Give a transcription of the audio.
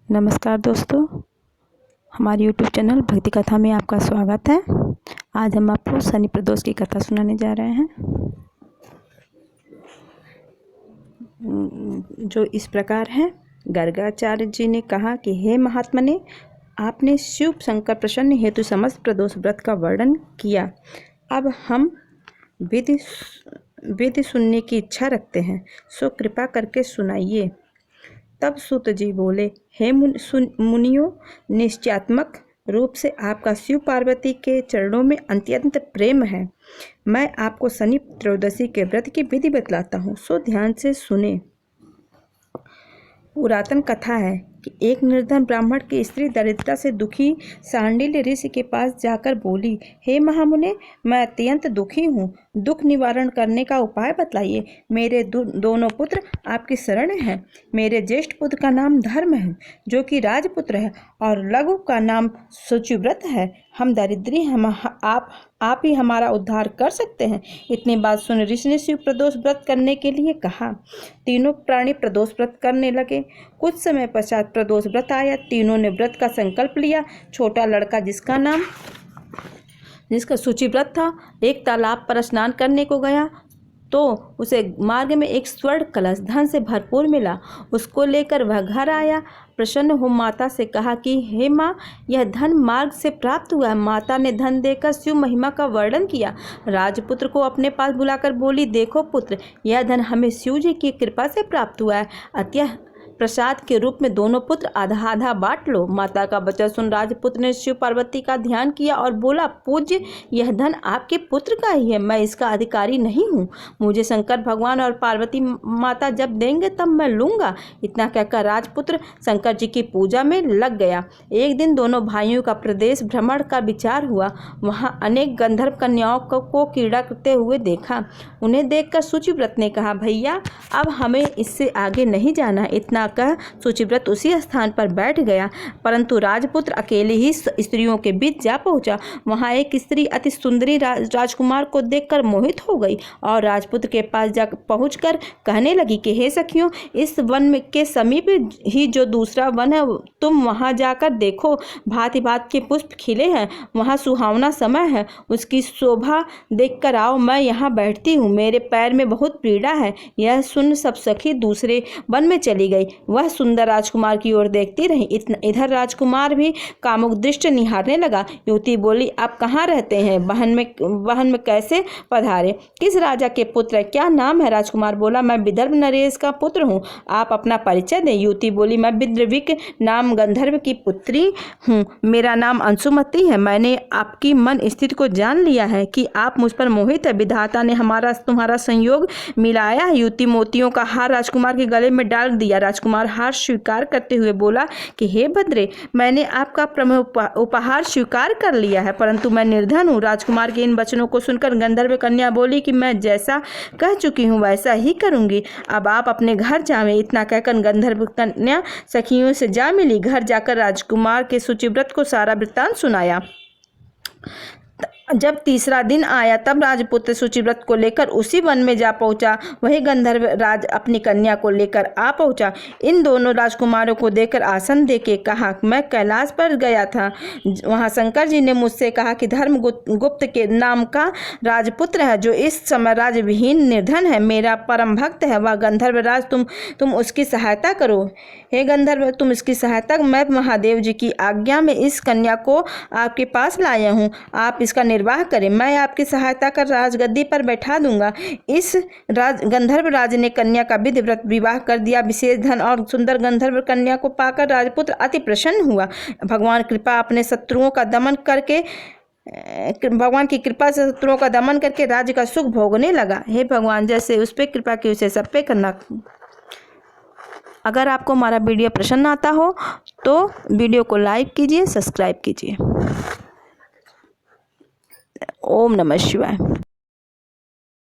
नमस्कार दोस्तों, हमारे YouTube चैनल भक्ति कथा में आपका स्वागत है। आज हम आपको शनि प्रदोष की कथा सुनाने जा रहे हैं, जो इस प्रकार है। गर्गाचार्य जी ने कहा कि हे महात्मने, आपने शिव शंकर प्रसन्न हेतु समस्त प्रदोष व्रत का वर्णन किया। अब हम विधि सुनने की इच्छा रखते हैं, सो कृपा करके सुनाइए। तब सूत जी बोले, हे मुनियों, निश्चयात्मक रूप से आपका शिव पार्वती के चरणों में अत्यंत प्रेम है। मैं आपको शनि त्रयोदशी के व्रत की विधि बतलाता हूँ, सो ध्यान से सुने। पुरातन कथा है कि एक निर्धन ब्राह्मण की स्त्री दरिद्रता से दुखी सांडिल्य ऋषि के पास जाकर बोली, हे महामुने, मैं अत्यंत दुखी हूँ, दुख निवारण करने का उपाय बतलाइए। मेरे दोनों पुत्र आपकी शरण हैं। मेरे ज्येष्ठ पुत्र का नाम धर्म है, जो कि राजपुत्र है, और लघु का नाम शुचिव्रत है। हम दरिद्री हैं, आप ही हमारा उद्धार कर सकते हैं। इतनी बात सुन ऋषि ने शिव प्रदोष व्रत करने के लिए कहा। तीनों प्राणी प्रदोष व्रत करने लगे। कुछ समय पश्चात प्रदोष व्रत आया। तीनों ने व्रत का संकल्प लिया। छोटा लड़का जिसका शुचिव्रत था, एक तालाब पर स्नान करने को गया तो उसे मार्ग में एक स्वर्ण कलश धन से भरपूर मिला। उसको लेकर वह घर आया। प्रसन्न हो माता से कहा कि हे माँ, यह धन मार्ग से प्राप्त हुआ है। माता ने धन देकर शिव महिमा का वर्णन किया। राजपुत्र को अपने पास बुलाकर बोली, देखो पुत्र, यह धन हमें शिव जी की कृपा से प्राप्त हुआ है। अतः प्रसाद के रूप में दोनों पुत्र आधा आधा बांट लो। माता का वचन सुन राजपुत्र ने शिव पार्वती का ध्यान किया और बोला, पूज्य, यह धन आपके पुत्र का ही है, मैं इसका अधिकारी नहीं हूँ। मुझे शंकर भगवान और पार्वती माता जब देंगे तब मैं लूँगा। इतना कहकर राजपुत्र शंकर जी की पूजा में लग गया। एक दिन दोनों भाइयों का प्रदेश भ्रमण का विचार हुआ। वहाँ अनेक गंधर्व कन्याओं को क्रीड़ा करते हुए देखा। उन्हें देखकर शुचिव्रत ने कहा, भैया, अब हमें इससे आगे नहीं जाना। इतना कह शुचिव्रत उसी स्थान पर बैठ गया, परंतु राजपुत्र अकेले ही स्त्रियों के बीच जा पहुंचा। वहां एक स्त्री अति सुंदरी राजकुमार को देखकर मोहित हो गई और राजपुत्र के पास जा पहुंचकर कहने लगी कि हे सखियों, इस वन के समीप ही जो दूसरा वन है, तुम वहां जाकर देखो। भांति भांति के पुष्प खिले हैं, वहां सुहावना समय है, उसकी शोभा देखकर आओ। मैं यहाँ बैठती हूँ, मेरे पैर में बहुत पीड़ा है। यह सुन सब सखी दूसरे वन में चली गई। वह सुंदर राजकुमार की ओर देखती रही। इधर राजकुमार भी कामुक दृष्टि निहारने लगा। युवती बोली, आप कहाँ रहते हैं? बहन में कैसे पधारे? किस राजा के पुत्र? क्या नाम है? राजकुमार बोला, मैं विदर्भ नरेश का पुत्र हूँ। आप अपना परिचय दें। युवती बोली, मैं विद्रविक नाम गंधर्व की पुत्री हूँ। मेरा नाम अंशुमती है। मैंने आपकी मन स्थिति को जान लिया है कि आप मुझ पर मोहित है। विधाता ने तुम्हारा संयोग मिलाया। युवती मोतियों का हार राजकुमार के गले में डाल दिया। राजकुमार हार स्वीकार करते हुए बोला कि हे भद्रे, मैंने आपका उपहार स्वीकार कर लिया है, परंतु मैं निर्धन हूँ। राजकुमार के इन वचनों को सुनकर गंधर्व कन्या बोली कि मैं जैसा कह चुकी हूँ वैसा ही करूंगी। अब आप अपने घर जावें। इतना कहकर गंधर्व कन्या सखियों से जा मिली। घर जाकर राजकुमार के शुचिव्रत को सारा वृत्तांत सुनाया। जब तीसरा दिन आया तब राजपुत्र शुचिव्रत को लेकर उसी वन में जा पहुंचा। वही गंधर्व राज अपनी कन्या को लेकर आ पहुंचा। इन दोनों राजकुमारों को देखकर आसन देके कहा, मैं कैलाश पर गया था। वहां शंकर जी ने मुझसे कहा कि धर्मगुप्त के नाम का राजपुत्र है, जो इस समय राजविहीन निर्धन है, मेरा परम भक्त है। वह गंधर्व राज, तुम उसकी सहायता करो। हे गंधर्व, तुम इसकी सहायता। मैं महादेव जी की आज्ञा में इस कन्या को आपके पास लाया हूँ। आप इसका निर्वाह करें। मैं आपकी सहायता कर राजगद्दी पर बैठा दूंगा। इस गंधर्व राज ने कन्या का विधिव्रत विवाह कर दिया। विशेष धन और सुंदर गंधर्व कन्या को पाकर राजपुत्र अति प्रसन्न हुआ। भगवान की कृपा से शत्रुओं का दमन करके राज्य का सुख भोगने लगा। हे भगवान, जैसे उस पर कृपा की उसे सब पे करना। अगर आपको हमारा वीडियो पसंद आता हो तो वीडियो को लाइक कीजिए, सब्सक्राइब कीजिए। ओम नमः शिवाय।